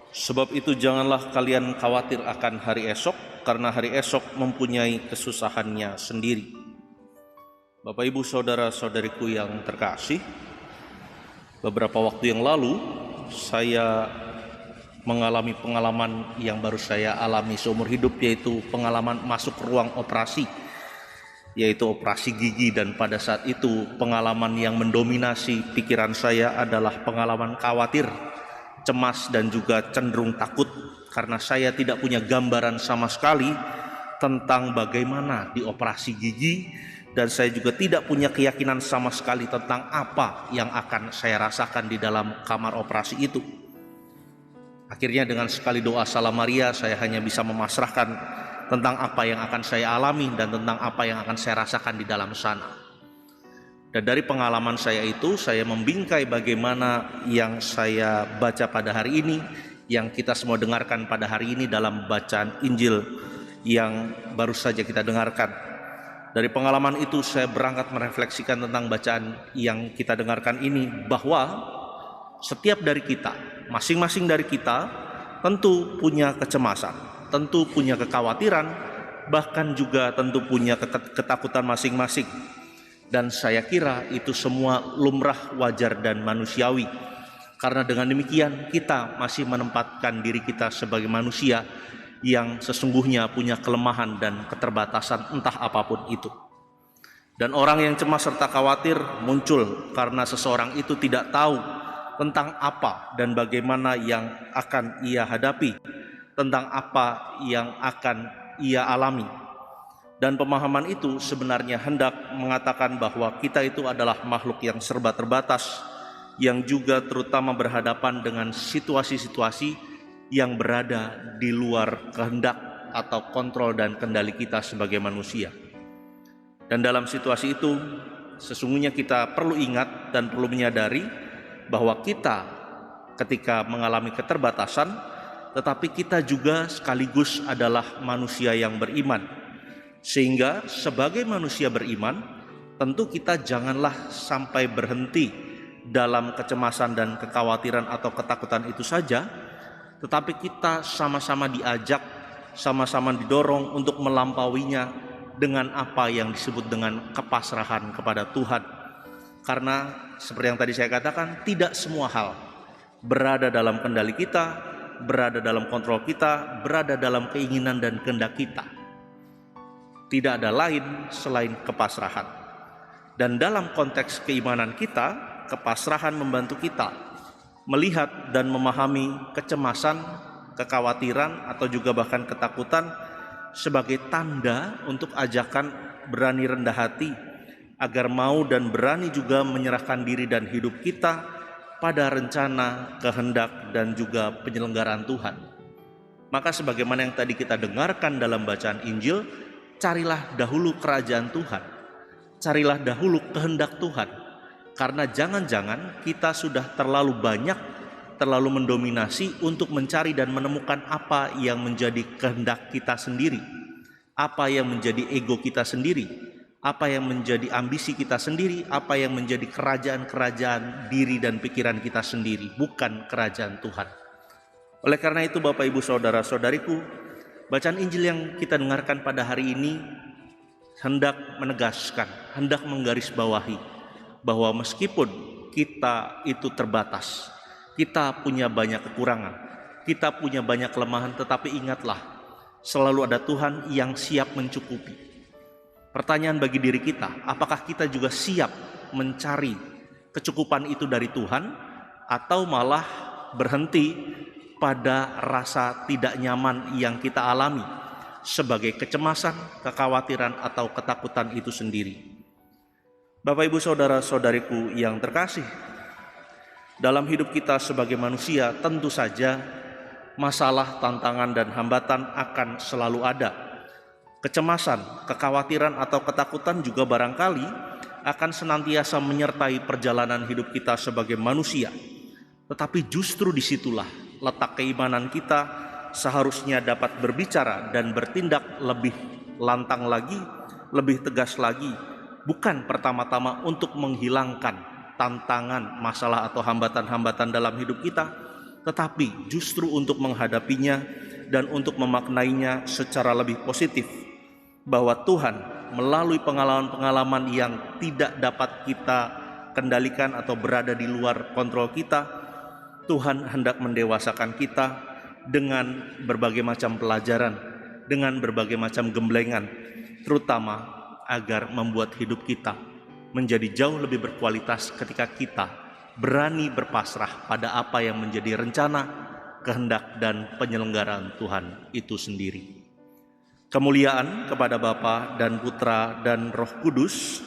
Sebab itu janganlah kalian khawatir akan hari esok, karena hari esok mempunyai kesusahannya sendiri. Bapak, Ibu, Saudara-saudariku yang terkasih, beberapa waktu yang lalu saya mengalami pengalaman yang baru saya alami seumur hidup, yaitu pengalaman masuk ruang operasi, yaitu operasi gigi. Dan pada saat itu pengalaman yang mendominasi pikiran saya adalah pengalaman khawatir, cemas, dan juga cenderung takut, karena saya tidak punya gambaran sama sekali tentang bagaimana di operasi gigi, dan saya juga tidak punya keyakinan sama sekali tentang apa yang akan saya rasakan di dalam kamar operasi itu. Akhirnya dengan sekali doa Salam Maria, saya hanya bisa memasrahkan tentang apa yang akan saya alami dan tentang apa yang akan saya rasakan di dalam sana. Dan dari pengalaman saya itu, saya membingkai bagaimana yang saya baca pada hari ini, yang kita semua dengarkan pada hari ini dalam bacaan Injil yang baru saja kita dengarkan. Dari pengalaman itu saya berangkat merefleksikan tentang bacaan yang kita dengarkan ini, bahwa setiap dari kita, masing-masing dari kita tentu punya kecemasan, tentu punya kekhawatiran, bahkan juga tentu punya ketakutan masing-masing. Dan saya kira itu semua lumrah, wajar, dan manusiawi. Karena dengan demikian kita masih menempatkan diri kita sebagai manusia yang sesungguhnya punya kelemahan dan keterbatasan entah apapun itu. Dan orang yang cemas serta khawatir muncul karena seseorang itu tidak tahu tentang apa dan bagaimana yang akan ia hadapi, tentang apa yang akan ia alami. Dan pemahaman itu sebenarnya hendak mengatakan bahwa kita itu adalah makhluk yang serba terbatas, yang juga terutama berhadapan dengan situasi-situasi yang berada di luar kehendak atau kontrol dan kendali kita sebagai manusia. Dan dalam situasi itu sesungguhnya kita perlu ingat dan perlu menyadari bahwa kita ketika mengalami keterbatasan, tetapi kita juga sekaligus adalah manusia yang beriman. Sehingga sebagai manusia beriman, tentu kita janganlah sampai berhenti dalam kecemasan dan kekhawatiran atau ketakutan itu saja, tetapi kita sama-sama diajak, sama-sama didorong untuk melampauinya dengan apa yang disebut dengan kepasrahan kepada Tuhan. Karena seperti yang tadi saya katakan, tidak semua hal berada dalam kendali kita, berada dalam kontrol kita, berada dalam keinginan dan kehendak kita. Tidak ada lain selain kepasrahan. Dan dalam konteks keimanan kita, kepasrahan membantu kita melihat dan memahami kecemasan, kekhawatiran, atau juga bahkan ketakutan sebagai tanda untuk ajakan berani rendah hati, agar mau dan berani juga menyerahkan diri dan hidup kita pada rencana, kehendak, dan juga penyelenggaraan Tuhan. Maka sebagaimana yang tadi kita dengarkan dalam bacaan Injil, carilah dahulu kerajaan Tuhan, carilah dahulu kehendak Tuhan. Karena jangan-jangan kita sudah terlalu banyak, terlalu mendominasi untuk mencari dan menemukan apa yang menjadi kehendak kita sendiri, apa yang menjadi ego kita sendiri, apa yang menjadi ambisi kita sendiri, apa yang menjadi kerajaan-kerajaan diri dan pikiran kita sendiri, bukan kerajaan Tuhan. Oleh karena itu Bapak, Ibu, Saudara-saudariku, bacaan Injil yang kita dengarkan pada hari ini hendak menegaskan, hendak menggarisbawahi bahwa meskipun kita itu terbatas, kita punya banyak kekurangan, kita punya banyak kelemahan, tetapi ingatlah, selalu ada Tuhan yang siap mencukupi. Pertanyaan bagi diri kita, apakah kita juga siap mencari kecukupan itu dari Tuhan, atau malah berhenti pada rasa tidak nyaman yang kita alami sebagai kecemasan, kekhawatiran, atau ketakutan itu sendiri. Bapak, Ibu, Saudara-saudariku yang terkasih, dalam hidup kita sebagai manusia tentu saja masalah, tantangan, dan hambatan akan selalu ada. Kecemasan, kekhawatiran, atau ketakutan juga barangkali akan senantiasa menyertai perjalanan hidup kita sebagai manusia. Tetapi justru disitulah letak keimanan kita seharusnya dapat berbicara dan bertindak lebih lantang lagi, lebih tegas lagi, bukan pertama-tama untuk menghilangkan tantangan, masalah, atau hambatan-hambatan dalam hidup kita, tetapi justru untuk menghadapinya dan untuk memaknainya secara lebih positif, bahwa Tuhan melalui pengalaman-pengalaman yang tidak dapat kita kendalikan atau berada di luar kontrol kita, Tuhan hendak mendewasakan kita dengan berbagai macam pelajaran, dengan berbagai macam gemblengan, terutama agar membuat hidup kita menjadi jauh lebih berkualitas ketika kita berani berpasrah pada apa yang menjadi rencana, kehendak, dan penyelenggaraan Tuhan itu sendiri. Kemuliaan kepada Bapa dan Putra dan Roh Kudus,